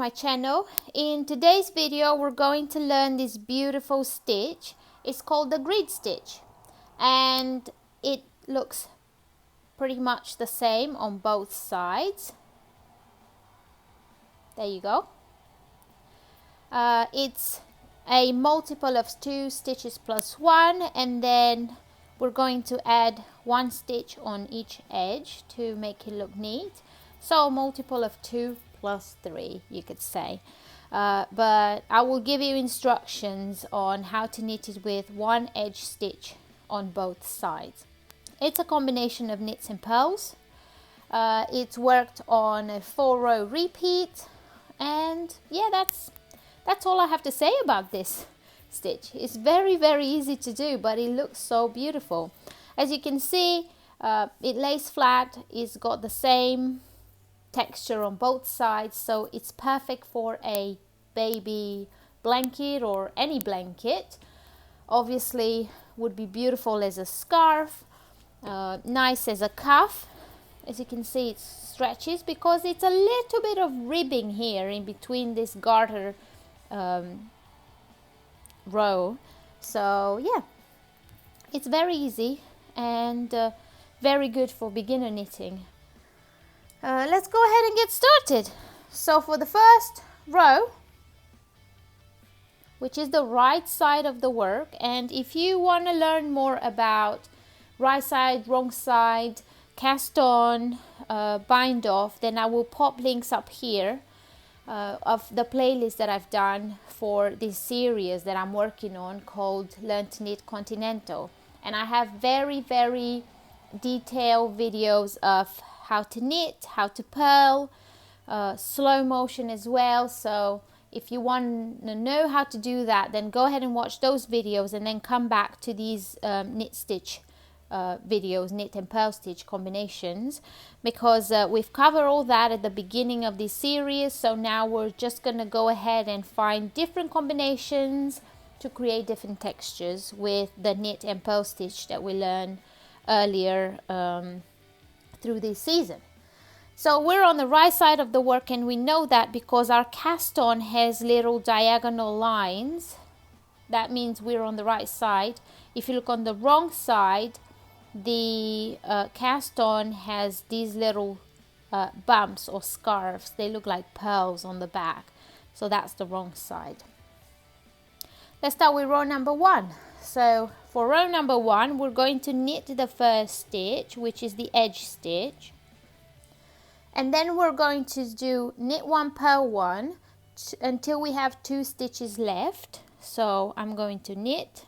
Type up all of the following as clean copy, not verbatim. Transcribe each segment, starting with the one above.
my channel. In today's video we're going to learn this beautiful stitch. It's called the grid stitch and it looks pretty much the same on both sides. There you go. It's a multiple of 2 stitches plus 1, and then we're going to add 1 stitch on each edge to make it look neat. So a multiple of 2 plus 3, you could say. But I will give you instructions on how to knit it with 1 edge stitch on both sides. It's a combination of knits and purls. It's worked on a 4-row repeat, and yeah, that's all I have to say about this stitch. It's very easy to do, but it looks so beautiful. As you can see, it lays flat. It's got the same texture on both sides, so it's perfect for a baby blanket or any blanket. Obviously would be beautiful as a scarf, nice as a cuff. As you can see, it stretches because it's a little bit of ribbing here in between this garter row. So yeah, it's very easy and very good for beginner knitting. Let's go ahead and get started. So for the first row, which is the right side of the work, and if you want to learn more about right side, wrong side, cast on, bind off, then I will pop links up here of the playlist that I've done for this series that I'm working on called Learn to Knit Continental. And I have very detailed videos of how to knit, how to purl, slow motion as well. So if you want to know how to do that, then go ahead and watch those videos and then come back to these knit stitch videos, knit and purl stitch combinations, because we've covered all that at the beginning of this series. So now we're just going to go ahead and find different combinations to create different textures with the knit and purl stitch that we learned earlier through this season. So we're on the right side of the work, and we know that because our cast on has little diagonal lines. That means we're on the right side. If you look on the wrong side, the cast on has these little bumps or scarves. They look like pearls on the back, so that's the wrong side. Let's start with row number 1. So for row number 1, we're going to knit the first stitch, which is the edge stitch, and then we're going to do knit 1, purl 1 until we have 2 stitches left. So I'm going to knit,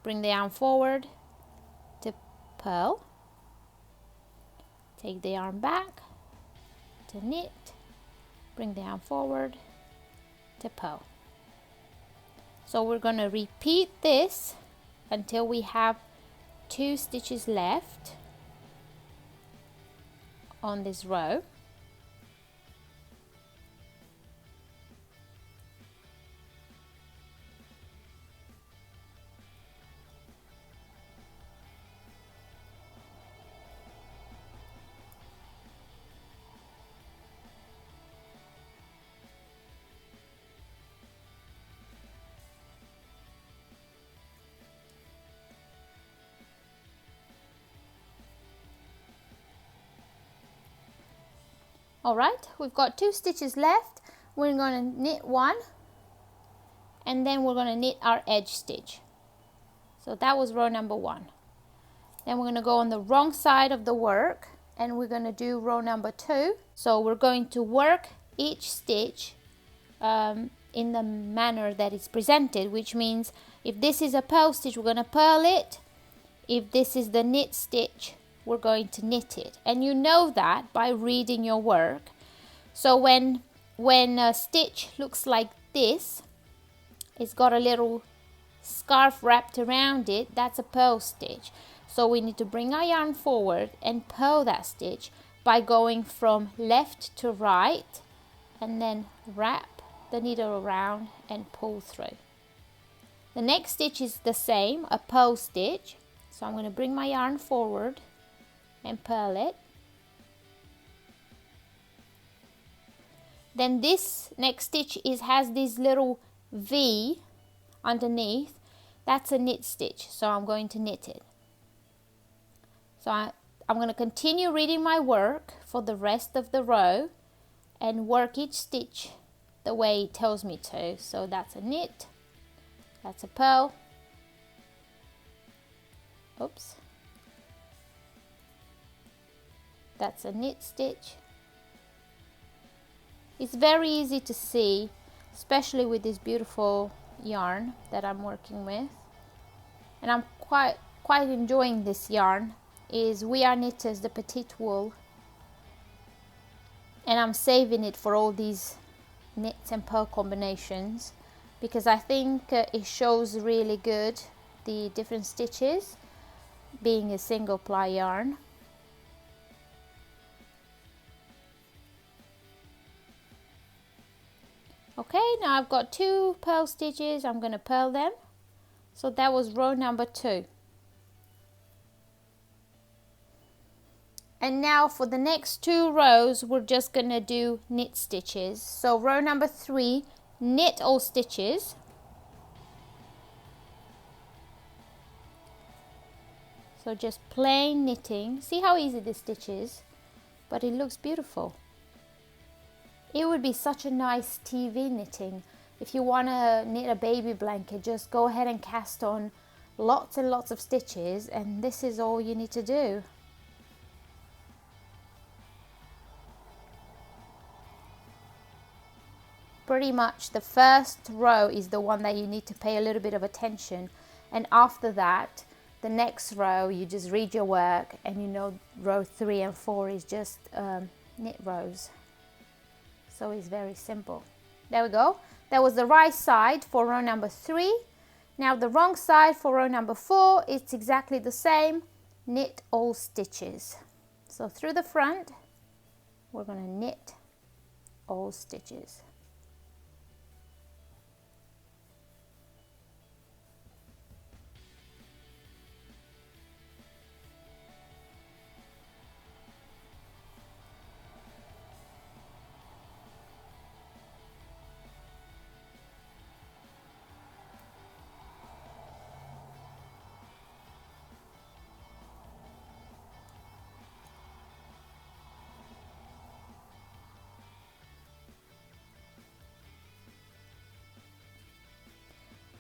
bring the yarn forward to purl, take the yarn back to knit, bring the yarn forward to purl. So we're going to repeat this until we have 2 stitches left on this row. Alright, we've got 2 stitches left. We're going to knit 1 and then we're going to knit our edge stitch. So that was row number 1. Then we're going to go on the wrong side of the work and we're going to do row number 2. So we're going to work each stitch in the manner that it's presented, which means if this is a purl stitch, we're going to purl it. If this is the knit stitch, we're going to knit it, and you know that by reading your work. So when a stitch looks like this, it's got a little scarf wrapped around it, that's a purl stitch. So we need to bring our yarn forward and purl that stitch by going from left to right and then wrap the needle around and pull through. The next stitch is the same, a purl stitch. So I'm going to bring my yarn forward and purl it. Then this next stitch has this little V underneath. That's a knit stitch, so I'm going to knit it. So I'm going to continue reading my work for the rest of the row and work each stitch the way it tells me to. So that's a knit, that's a purl, oops, that's a knit stitch. It's very easy to see, especially with this beautiful yarn that I'm working with, and I'm quite enjoying this yarn. Is We Are Knitters, the petite wool, and I'm saving it for all these knits and purl combinations because I think it shows really good the different stitches being a single ply yarn. Okay, now I've got 2 purl stitches. I'm going to purl them. So that was row number 2. And now for the next 2 rows, we're just going to do knit stitches. So row number 3, knit all stitches. So just plain knitting. See how easy this stitch is? But it looks beautiful. It would be such a nice TV knitting. If you want to knit a baby blanket, just go ahead and cast on lots and lots of stitches, and this is all you need to do. Pretty much the first row is the one that you need to pay a little bit of attention, and after that the next row you just read your work, and you know row 3 and 4 is just knit rows. So it's very simple. There we go. That was the right side for row number 3. Now the wrong side for row number 4, it's exactly the same. Knit all stitches. So through the front we're going to knit all stitches.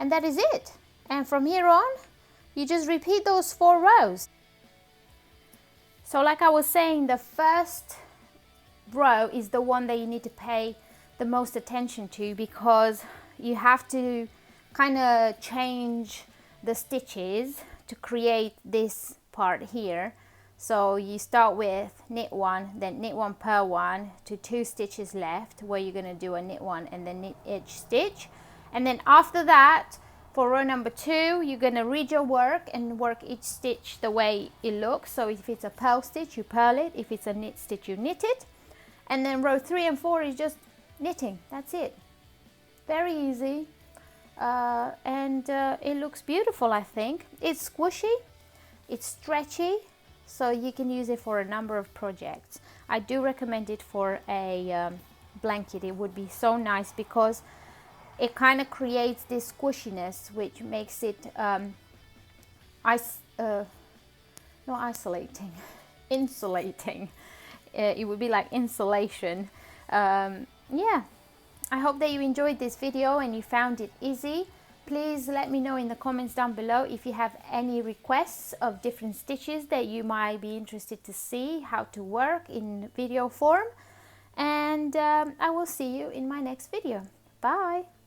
And that is it. And from here on, you just repeat those 4 rows. So like I was saying, the first row is the one that you need to pay the most attention to, because you have to kind of change the stitches to create this part here. So you start with knit 1, then knit 1, purl 1 to 2 stitches left where you're going to do a knit 1 and then knit edge stitch. And then after that, for row number 2, you're going to read your work and work each stitch the way it looks. So if it's a purl stitch, you purl it. If it's a knit stitch, you knit it. And then row 3 and 4 is just knitting. That's it. Very easy. And it looks beautiful, I think. It's squishy. It's stretchy. So you can use it for a number of projects. I do recommend it for a blanket. It would be so nice because it kind of creates this squishiness, which makes it not isolating, insulating. It would be like insulation. Yeah, I hope that you enjoyed this video and you found it easy. Please let me know in the comments down below if you have any requests of different stitches that you might be interested to see how to work in video form. And I will see you in my next video. Bye!